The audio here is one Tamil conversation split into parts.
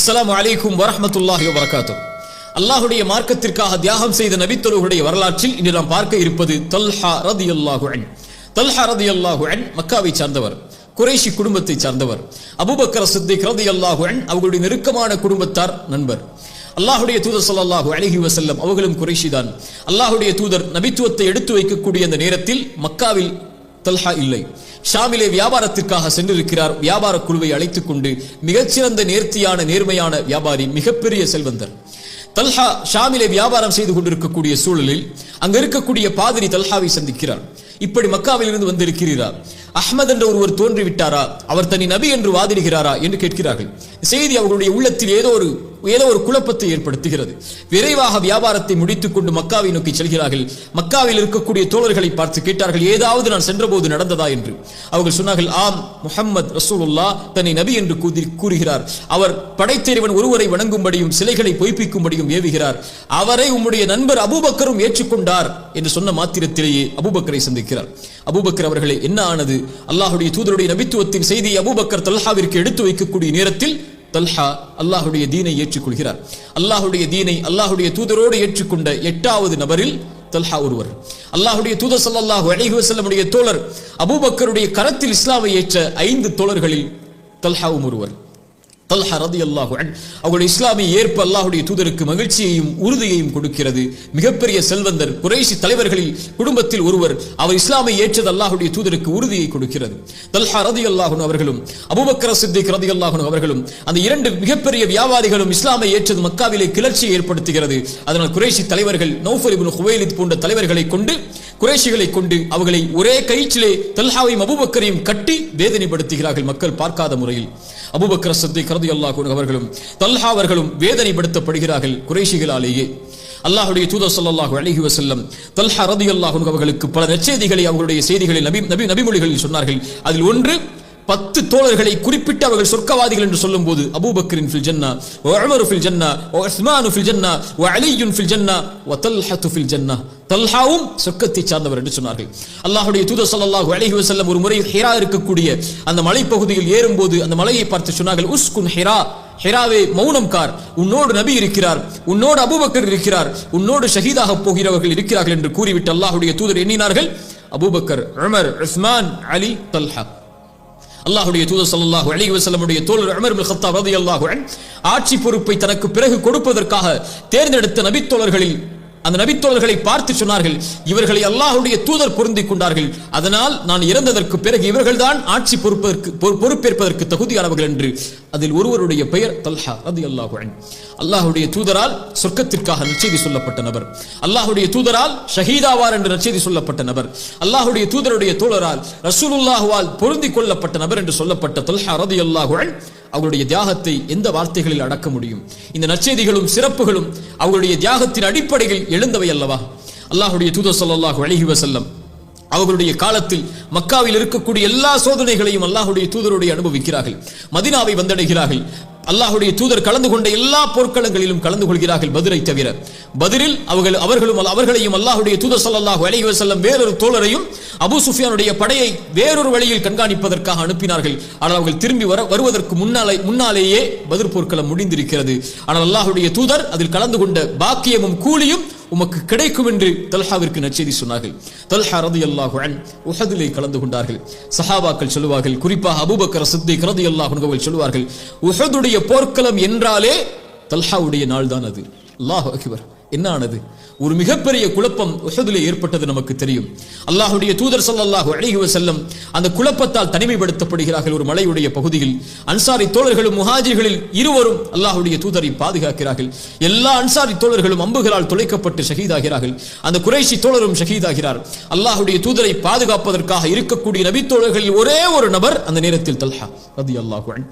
அஸ்ஸலாமு அலைக்கும் வரஹ்மத்துல்லாஹி வபரகாத்துஹு. அல்லாஹ்வுடைய மார்க்கத்திற்காக தியாகம் செய்த நபித்தோழர்களுடைய வரலாற்றில் இன்று நாம் பார்க்க இருப்பது தல்ஹா ரலியல்லாஹு அன்ஹு. தல்ஹா ரலியல்லாஹு அன்ஹு மக்காவை சார்ந்தவர், குறைஷி குடும்பத்தை சார்ந்தவர். அபூபக்கர் சித்திக் ரலியல்லாஹு அன்ஹு அவர்களுடைய நெருக்கமான குடும்பத்தார், நண்பர். அல்லாஹ்வுடைய தூதர் ஸல்லல்லாஹு அலைஹி வஸல்லம் அவர்களும் குறைஷி தான். அல்லாஹ்வுடைய தூதர் நபித்துவத்தை எடுத்து வைக்கக்கூடிய அந்த நேரத்தில் மக்காவில் தல்ஹா இல்லை. ஷாமிலே வியாபாரத்திற்காக சென்றிருக்கிறார். வியாபார குழுவை அழைத்துக் கொண்டு மிகச்சிறந்த நேர்த்தியான நேர்மையான வியாபாரி, மிகப்பெரிய செல்வந்தர். தல்ஹா ஷாமிலே வியாபாரம் செய்து கொண்டிருக்கக்கூடிய சூழலில் அங்க இருக்கக்கூடிய பாதிரி தல்ஹாவை சந்திக்கிறார். இப்படி மக்காவில் இருந்து வந்திருக்கிறார், அஹ்மத் என்ற ஒருவர் தோன்றிவிட்டாரா, அவர் தனி நபி என்று வாதிடுகிறாரா என்று கேட்கிறார்கள். செய்தி அவர்களுடைய உள்ளத்தில் ஏதோ ஒரு குழப்பத்தை ஏற்படுத்துகிறது. விரைவாக வியாபாரத்தை முடித்துக் கொண்டு மக்காவை நோக்கி செல்கிறார்கள். மக்காவில் இருக்கக்கூடிய தோழர்களை பார்த்து கேட்டார்கள், ஏதாவது நான் சென்றபோது நடந்ததா என்று. அவர்கள் சொன்னார்கள், ஆம், முஹம்மது ரசூலுல்லாஹ் தன்னை நபி என்று கூறுகிறார். அவர் படைத்தேறிவன் ஒருவரை வணங்கும்படியும் சிலைகளை பொய்ப்பிக்கும்படியும் ஏவுகிறார். அவரை உம்முடைய நண்பர் அபூபக்கரும் ஏற்றுக்கொண்டார் என்று சொன்ன மாத்திரத்திலேயே அபூபக்கரை சந்திக்கிறார். அபூபக்கர் அவர்களே, என்ன ஆனது? அல்லாஹ்வுடைய தூதருடைய நபித்துவத்தின் செய்தியை அபூபக்கர் தல்ஹாவிற்கு எடுத்து வைக்கக்கூடிய நேரத்தில் தல்ஹா அல்லாஹ்வுடைய தீனை ஏற்றுக்கொள்கிறார். அல்லாஹ்வுடைய தீனை அல்லாஹ்வுடைய தூதரோடு ஏற்றுக்கொண்ட 8வது நபரில் தல்ஹா ஒருவர். அல்லாஹ்வுடைய தூதர் ஸல்லல்லாஹு அலைஹி வஸல்லமுடைய தோழர் அபூபக்கருடைய கரத்தில் இஸ்லாமை ஏற்ற 5 தோழர்களில் தல்ஹாவும் ஒருவர். தல்ஹா ரலியல்லாஹு அன்ஹு அவருடைய இஸ்லாமிய ஏற்பு அல்லாஹ்வுடைய தூதருக்கு மகிழ்ச்சியையும் உறுதியையும் கொடுக்கிறது. மிகப்பெரிய செல்வந்தர், குறைஷி தலைவர்களில் குடும்பத்தில் ஒருவர். அவர் இஸ்லாமை ஏற்றது அல்லாஹ்வுடைய தூதருக்கு உறுதியை கொடுக்கிறது. தல்ஹா ரலியல்லாஹு அன்ஹு அவர்களும் அபூபக்கர் சித்திக் ரலியல்லாஹு அன்ஹு அவர்களும் அந்த 2 மிகப்பெரிய வியாபாரிகளும் இஸ்லாமை ஏற்றது மக்காவிலே கிளர்ச்சியை ஏற்படுத்துகிறது. அதனால் குறைஷி தலைவர்கள் நௌஃபல் இப்னு குவைலித் போன்ற தலைவர்களை கொண்டு, குறைஷிகளை கொண்டு அவர்களை ஒரே கயிற்றிலே தல்ஹாவையும் அபூபக்கரையும் கட்டி வேதனைப்படுத்துகிறார்கள், மக்கள் பார்க்காத முறையில். அபூபக்கர் சித்திக் ரலியல்லாஹு அன்ஹு அவர்களும் தல்ஹா அவர்களும் வேதனைப்படுத்தப்படுகிறார்கள் குறைஷிகளாலேயே. அல்லாஹ்வுடைய தூதர் ஸல்லல்லாஹு அலைஹி வஸல்லம் தல்ஹா ரலியல்லாஹு அன்ஹு அவர்களுக்கு பல நற்செய்திகளை அவர்களுடைய செய்திகளில் நபிமொழிகளில் சொன்னார்கள். அதில் ஒன்று, 10 தோழர்களை குறிப்பிட்டு அவர்கள் சொர்க்கவாதிகள் என்று சொல்லும்போது அபூபக்கரின் ஃபில் ஜன்னா வ உமர் ஃபில் ஜன்னா வ உஸ்மான் ஃபில் ஜன்னா வ அலியுன் ஃபில் ஜன்னா வ தல்ஹத்து ஃபில் ஜன்னா, தல்ஹாவும் சொர்க்கத்தை சார்ந்தவர் என்று சொன்னார்கள். அல்லாஹ்வுடைய தூதர் ஸல்லல்லாஹு அலைஹி வஸல்லம் ஒரு முறை ஹிரா இருக்கக்கூடிய அந்த மலைப்பகுதியில் ஏறும்போது அந்த மலையை பார்த்து சொன்னார்கள், உஸ்குன் ஹிரா, ஹிராவே மௌனம் கார், உன்னோடு நபி இருக்கிறார், உன்னோடு அபூபக்கர் இருக்கிறார், உன்னோடு ஷஹீதாக போகிறவர்கள் இருக்கிறார்கள் என்று கூறிவிட்டு அல்லாஹ்வுடைய தூதர் எண்ணினார்கள், அபூபக்கர், உமர், உஸ்மான், அலி, தல்ஹா. அல்லாஹ்வுடைய தூதர் ஸல்லல்லாஹு அலைஹி வஸல்லமுடைய தோழர் உமர் இப்னு கத்தாப் ரலியல்லாஹு அன்ஹு ஆட்சி பொறுப்பை தனக்கு பிறகு கொடுப்பதற்காக தேர்ந்தெடுத்த நபித்தோழர்களில் அந்த நபித்தோழர்களை பார்த்து சொன்னார்கள், இவர்களை அல்லாஹ்வுடைய தூதர் பொருந்திக் கொண்டார்கள், அதனால் நான் இறந்ததற்கு பிறகு இவர்கள்தான் ஆட்சி பொறுப்பேற்பதற்கு தகுதியானவர்கள் என்று. அதில் ஒருவருடைய பெயர் தல்ஹா ரலியல்லாஹு அன்ஹு. அல்லாஹ்வுடைய தூதரால் சொர்க்கத்திற்காக நற்செய்தி சொல்லப்பட்ட நபர், அல்லாஹ்வுடைய தூதரால் ஷஹீதாவார் என்று நற்செய்தி சொல்லப்பட்ட நபர், அல்லாஹ்வுடைய தூதருடைய தோழரால் ரசூலுல்லாஹ்வால் பொருந்திக் கொள்ளப்பட்ட நபர் என்று சொல்லப்பட்ட தல்ஹா ரலியல்லாஹு அன்ஹு அவருடைய தியாகத்தை எந்த வார்த்தைகளில் அடக்க முடியும்? இந்த நற்செய்திகளும் சிறப்புகளும் அவருடைய தியாகத்தின் அடிப்படையில் எழுந்தவை அல்லவா? அல்லாஹ்வுடைய தூதர் ஸல்லல்லாஹு அலைஹி வஸல்லம் அவர்களுடைய காலத்தில் மக்காவில் இருக்கக்கூடிய எல்லா சோதனைகளையும் அல்லாஹ்வுடைய தூதரோடு அனுபவிக்கிறார்கள். மதீனாவை வந்தடைகிறார்கள். அல்லாஹ்வுடைய தூதர் கலந்து கொண்ட எல்லா போர்க்களங்களிலும் கலந்து கொள்கிறார்கள், பத்ரை தவிர. பத்ரில் அவர்களையும் அல்லாஹ்வுடைய தூதர் ஸல்லல்லாஹு அலைஹி வஸல்லம் வேறொரு தோழரையும் அபூ சுஃபியானுடைய படையை வேறொரு வழியில் கண்காணிப்பதற்காக அனுப்பினார்கள். ஆனால் அவர்கள் திரும்பி வருவதற்கு முன்னாலேயே பத்ர் போர்க்களம் முடிந்திருக்கிறது. ஆனால் அல்லாஹ்வுடைய தூதர் அதில் கலந்து கொண்ட பாக்கியமும் கூலியும் உமக்கு கிடைக்கும் என்று தல்ஹாவிற்கு நற்செய்தி சொன்னார்கள். தல்ஹா ரலியல்லாஹு அன்ஹு உஹதிலே கலந்து கொண்டார்கள். சஹாபாக்கள் சொல்லுவார்கள், குறிப்பாக அபூபக்கர் சித்திக் ரலியல்லாஹு அன்ஹு அவர்கள் சொல்லுவார்கள், உஹதுடைய போர்க்களம் என்றாலே தல்ஹாவுடைய நாள் தான் அது. அல்லாஹு அக்பர்! என்ன ஆனது? ஒரு மிகப்பெரிய குழப்பம் உஹதிலே ஏற்பட்டது நமக்கு தெரியும். அல்லாஹ்வுடைய தூதர் ஸல்லல்லாஹு அலைஹி வஸல்லம் அந்த குழப்பத்தால் தனிமைப்படுத்தப்படுகிறார்கள். ஒரு மலையுடைய பகுதியில் அன்சாரி தோழர்களும் முஹாஜிர்களில் இருவரும் அல்லாஹ்வுடைய தூதரை பாதுகாக்கிறார்கள். எல்லா அன்சாரி தோழர்களும் அம்புகளால் துளைக்கப்பட்டு ஷஹீதாகிறார்கள். அந்த குறைஷி தோழரும் ஷஹீதாகிறார். அல்லாஹ்வுடைய தூதரை பாதுகாப்பதற்காக இருக்கக்கூடிய நபி தோழர்களில் ஒரே ஒரு நபர் அந்த நேரத்தில் தல்ஹா ரலியல்லாஹு அன்ஹு.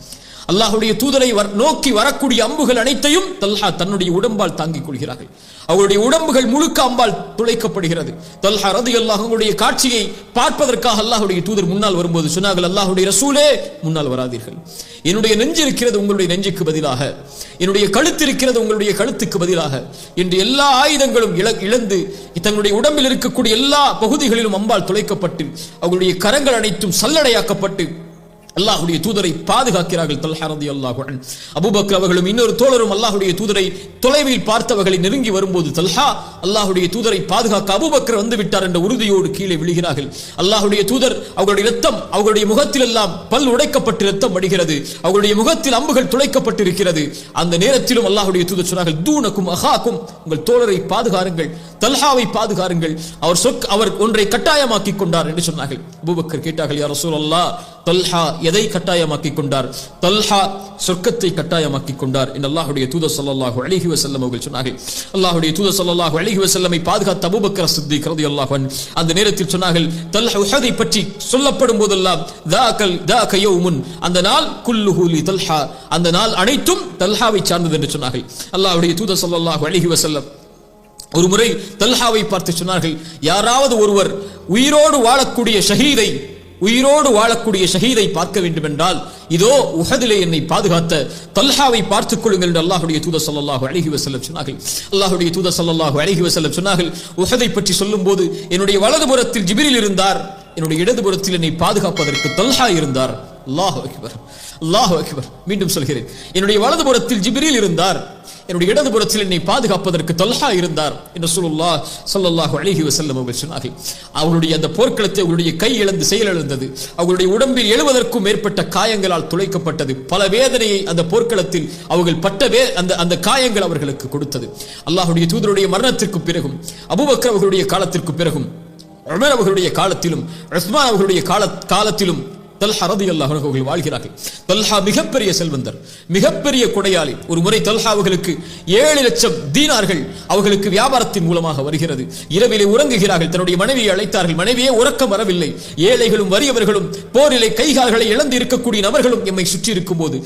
அல்லாஹ்வுடைய தூதரை நோக்கி வரக்கூடிய அம்புகள் அனைத்தையும் தல்ஹா தன்னுடைய உடம்பால் தாங்கிக் கொள்கிறார்கள். அவருடைய உடம்புகள் முழுக்க அம்பால் துளைக்கப்படுகிறது. தல்ஹா ரலியல்லாஹு அன்ஹுடைய காட்சியை பார்ப்பதற்காக அல்லாஹ்வுடைய தூதர் முன்னால் வரும்போது சொன்னார்கள், அல்லாஹ்வுடைய ரசூலே, முன்னால் வராதீர்கள். என்னுடைய நெஞ்சு இருக்கிறது உங்களுடைய நெஞ்சுக்கு பதிலாக, என்னுடைய கழுத்து இருக்கிறது உங்களுடைய கழுத்துக்கு பதிலாக என்று எல்லா ஆயுதங்களும் இழந்து தன்னுடைய உடம்பில் இருக்கக்கூடிய எல்லா பகுதிகளிலும் அம்பால் துளைக்கப்பட்டு அவர்களுடைய கரங்கள் அனைத்தும் சல்லடையாக்கப்பட்டு அல்லாஹ்வுடைய தூதரை பாதுகாக்கிறார்கள். தல்ஹா ரலியல்லாஹு அன்ஹு அபூபக்கர் அவர்களும் இன்னொரு தோழரும் அல்லாஹ்வுடைய தூதரை தொலைவில் பார்த்தவர்களை நெருங்கி வரும்போது தல்ஹா அல்லாஹ்வுடைய தூதரை பாதுகாக்க அபூபக்கர் வந்து விட்டார் என்ற உறுதியோடு கீழே விழுகிறார்கள். அல்லாஹ்வுடைய தூதர் அவர்களுடைய இரத்தம் அவர்களுடைய முகத்தில் எல்லாம் பல் உடைக்கப்பட்டு இரத்தம் வடிகிறது, அவர்களுடைய முகத்தில் அம்புகள் துளைக்கப்பட்டிருக்கிறது. அந்த நேரத்திலும் அல்லாஹ்வுடைய தூதர் சொன்னார்கள், தூனக்கும் அஹாக்கும், உங்கள் தோழரை பாதுகாருங்கள், தல்ஹாவை பாதுகாருங்கள், அவர் ஒன்றை கட்டாயமாக்கி கொண்டார் என்று சொன்னார்கள். அபூபக்கர் கேட்டார்கள், யா ரசூலல்லாஹ், தல்ஹா எதை கட்டாயமாக்கி கொண்டார்? தல்ஹா சொர்க்கத்தை கட்டாயமாக்கி கொண்டார் என்று அல்லாஹ்வுடைய தூதர் ஸல்லல்லாஹு அலைஹி வஸல்லம் அவர்கள் சொன்னார்கள். அல்லாஹ்வுடைய தூதர் ஸல்லல்லாஹு அலைஹி வஸல்லமை பாதுகாத்த அபூபக்கர் சித்திக் ரலியல்லாஹு அன்ஹு அந்த நேரத்தில் சொன்னார்கள், தல்ஹா உஹதை பற்றி சொல்லப்படும் போதெல்லாம் தாக யௌமுன், அந்த நாள் குல்லுஹு லி தல்ஹா, அந்த நாள் அனைத்தும் தல்ஹாவை சார்ந்தது என்று சொன்னார்கள். அல்லாஹ்வுடைய தூதர் ஸல்லல்லாஹு அலைஹி வஸல்லம் ஒரு முறை தல்ஹாவை பார்த்து சொன்னார்கள், யாராவது ஒருவர் உயிரோடு வாழக்கூடிய ஷஹீதை பார்க்க வேண்டும் என்றால் இதோ உஹதிலே என்னை பாதுகாத்த தல்ஹாவை பார்த்துக் கொள்ளுங்கள் என்று அல்லாஹ்வுடைய தூதர் ஸல்லல்லாஹு அலைஹி வஸல்லம் சொன்னார்கள். அல்லாஹ்வுடைய தூதர் ஸல்லல்லாஹு அலைஹி வஸல்லம் சொன்னார்கள், உஹதை பற்றி சொல்லும்போது என்னுடைய வலதுபுறத்தில் ஜிப்ரீல் இருந்தார், என்னுடைய இடதுபுறத்தில் என்னை பாதுகாப்பதற்கு தல்ஹா இருந்தார். அல்லாஹு அக்பர், அல்லாஹு அக்பர். மீண்டும் சொல்கிறேன், என்னுடைய வலதுபுறத்தில் ஜிப்ரீல் இருந்தார், என்னுடைய இடதுபுறத்தில் என்னை பாதுகாப்பதற்கு தல்ஹா இருந்தார் என்று ரசூலுல்லாஹ் ஸல்லல்லாஹு அலைஹி வஸல்லம் அவர்கள் சொன்னார்கள். அவருடைய அந்த போர்க்களத்தை அவருடைய கை இழந்து செயலிழந்தது, அவருடைய உடம்பில் 70க்கும் மேற்பட்ட காயங்களால் துளைக்கப்பட்டது. பல வேதனையை அந்த போர்க்களத்தில் அவர்கள் அந்த காயங்கள் அவர்களுக்கு கொடுத்தது. அல்லாஹ்வுடைய தூதருடைய மரணத்திற்கு பிறகும், அபூபக்கர் அவர்களுடைய காலத்திற்கு பிறகும், உமர் அவர்களுடைய காலத்திலும், உஸ்மான் அவர்களுடைய காலத்திலும் தல்ஹா ரலியல்லாஹு அன்ஹு அவர்கள் வாழ்கிறார்கள். தல்ஹா மிகப்பெரிய செல்வந்தர், மிகப்பெரிய கொடையாளி. ஒரு முறை தல்ஹா அவர்களுக்கு 7 லட்சம் தீனார்கள் அவர்களுக்கு வியாபாரத்தின் மூலமாக வருகிறது. இரவிலே உறங்குகிறார்கள், தன்னுடைய மனைவியை அழைத்தார்கள், மனைவியே உறக்கம் வரவில்லை. ஏழைகளும் வறியவர்களும் போரிலே கைகால்களை இழந்து இருக்கக்கூடிய நபர்களும் எம்மை சுற்றி இருக்கும் போது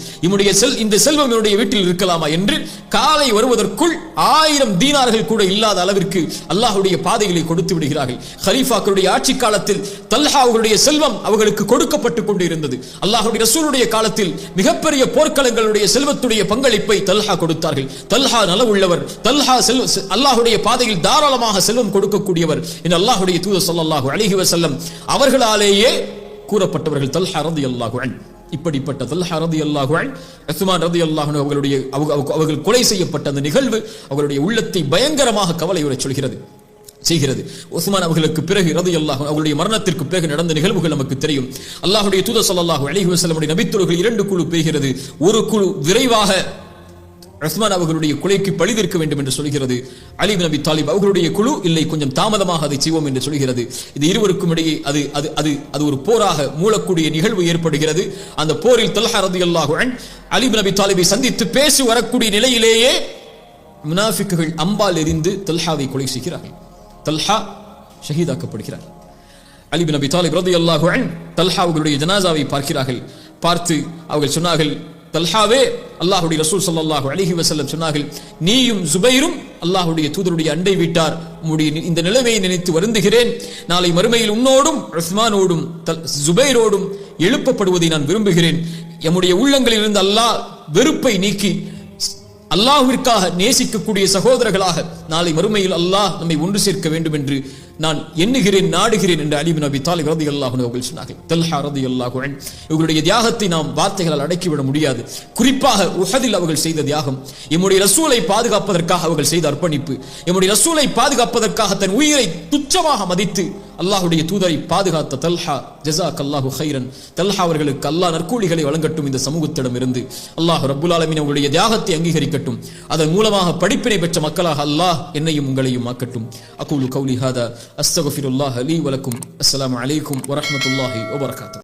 இந்த செல்வம் என்னுடைய வீட்டில் இருக்கலாமா என்று காலை வருவதற்குள் 1000 தீனார்கள் கூட இல்லாத அளவிற்கு அல்லாஹ்வுடைய பாதைகளை கொடுத்து விடுகிறார்கள். கலீஃபாக்களுடைய ஆட்சி காலத்தில் தல்ஹா அவர்களுடைய செல்வம் அவர்களுக்கு கொடுக்கப்பட்டு கொண்டு இருந்தது. அல்லாஹ்வுடைய ரசூலுடைய காலத்தில் மிகப்பெரிய போர்க்களங்களுடைய செல்வத்துடைய பங்களிப்பை தல்ஹா கொடுத்தார்கள். தல்ஹா நலவுள்ளவர், தல்ஹா அல்லாஹ்வுடைய பாதையில் தாராளமாக செல்வம் கொடுக்கக்கூடியவர் என்று அல்லாஹ்வுடைய தூதர் ஸல்லல்லாஹு அலைஹி வஸல்லம் அவர்களாலேயே கூறப்பட்டவர்கள் தல்ஹா ரலியல்லாஹு அன்ஹு. இப்படிப்பட்ட தல்ஹா ரலியல்லாஹு அன்ஹு, உஸ்மான் ரலியல்லாஹு அன்ஹு அவர்கள் கொலை செய்யப்பட்ட அந்த நிகழ்வு அவர்களுடைய உள்ளத்தை பயங்கரமாக கவலையுறச் செய்கிறது. உஸ்மான் அவர்களுக்கு பிறகு ரலியல்லாஹு அன்ஹு அவருடைய மரணத்திற்கு பிறகு நடந்த நிகழ்வுகள் நமக்கு தெரியும். அல்லாஹ்வுடைய தூதர் ஸல்லல்லாஹு அலைஹி வஸல்லம் நபித்தோர்கள் 2 குழு பெய்கிறது. ஒரு குழு விரைவாக உஸ்மான் அவர்களுடைய கொலைக்கு பழிதீர்க்க வேண்டும் என்று சொல்கிறது. அலி இப்னு அபி தாலிப் அவர்களுடைய குழு இல்லை, கொஞ்சம் தாமதமாக அதை செய்வோம் என்று சொல்கிறது. இது இருவருக்கும் இடையே அது ஒரு போராக மூலக்கூடிய நிகழ்வு ஏற்படுகிறது. அந்த போரில் தல்ஹா ரலியல்லாஹு அன்ஹு அலி இப்னு அபி தாலிபை சந்தித்து பேசி வரக்கூடிய நிலையிலேயே முனாஃபிக்குகள் அம்பால் எறிந்து தல்ஹாவை கொலை செய்கிறார்கள். தல்ஹா ஷஹீதாக்கப்படுகிறார். அலி இப்னு அபி தாலிப் ரலியல்லாஹு அன்ஹு தல்ஹா அவர்களுடைய ஜனாசாவை பார்க்கிறார்கள். பார்த்து அவர்கள் சொன்னார்கள், தல்ஹாவே, அல்லாஹ்வுடைய ரசூல் ஸல்லல்லாஹு அலைஹி வஸல்லம் சொன்னார்கள், நீயும் ஜுபைரும் அல்லாஹ்வுடைய தூதருடைய அண்டை வீட்டார், உம்முடைய இந்த நிலைமையை நினைத்து வருந்துகிறேன். நாளை மறுமையில் உன்னோடும் உஸ்மானோடும் ஜுபைரோடும் எழுப்பப்படுவதை நான் விரும்புகிறேன். எம்முடைய உள்ளங்களில் இருந்து அல்லாஹ் வெறுப்பை நீக்கி அல்லாஹ்விற்காக நேசிக்கக்கூடிய சகோதரர்களாக நாளை மறுமையில் அல்லாஹ் நம்மை ஒன்று சேர்க்க வேண்டும் என்று நான் எண்ணுகிறேன், நாடுகிறேன் என்று அலி இப்னு அபி தாலிப் ரலியல்லாஹு அன்ஹு அவர்கள் சொன்னார்கள். தல்ஹா ரலியல்லாஹு அன்ஹு இவர்களுடைய தியாகத்தை நாம் வார்த்தைகளால் அடக்கிவிட முடியாது. குறிப்பாக உஹதில் அவர்கள் செய்த தியாகம், எம்முடைய ரசூலை பாதுகாப்பதற்காக அவர்கள் செய்த அர்ப்பணிப்பு, எம்முடைய ரசூலை பாதுகாப்பதற்காக தன் உயிரை துச்சமாக மதித்து அல்லாஹ்வுடைய தூதரை பாதுகாத்த தல்ஹா, ஜஸாக்கல்லாஹு கைரன். தல்ஹா அவர்களுக்கு அல்லாஹ் நற்கூலிகளை வழங்கட்டும். இந்த சமூகத்திடம் இருந்து அல்லாஹ் ரப்புல் ஆலமீன் அவர்களுடைய தியாகத்தை அங்கீகரிக்கட்டும். அதன் மூலமாக படிப்பினை பெற்ற மக்களாக அல்லாஹ் என்னையும் உங்களையும் ஆக்கட்டும். அகூலு கௌலி ஹாதா அஸ்தக்ஃபிருல்லாஹ லீ வலக்கும். அஸ்ஸலாமு அலைக்கும் வரஹ்மத்துல்லாஹி வபரகாத்துஹு.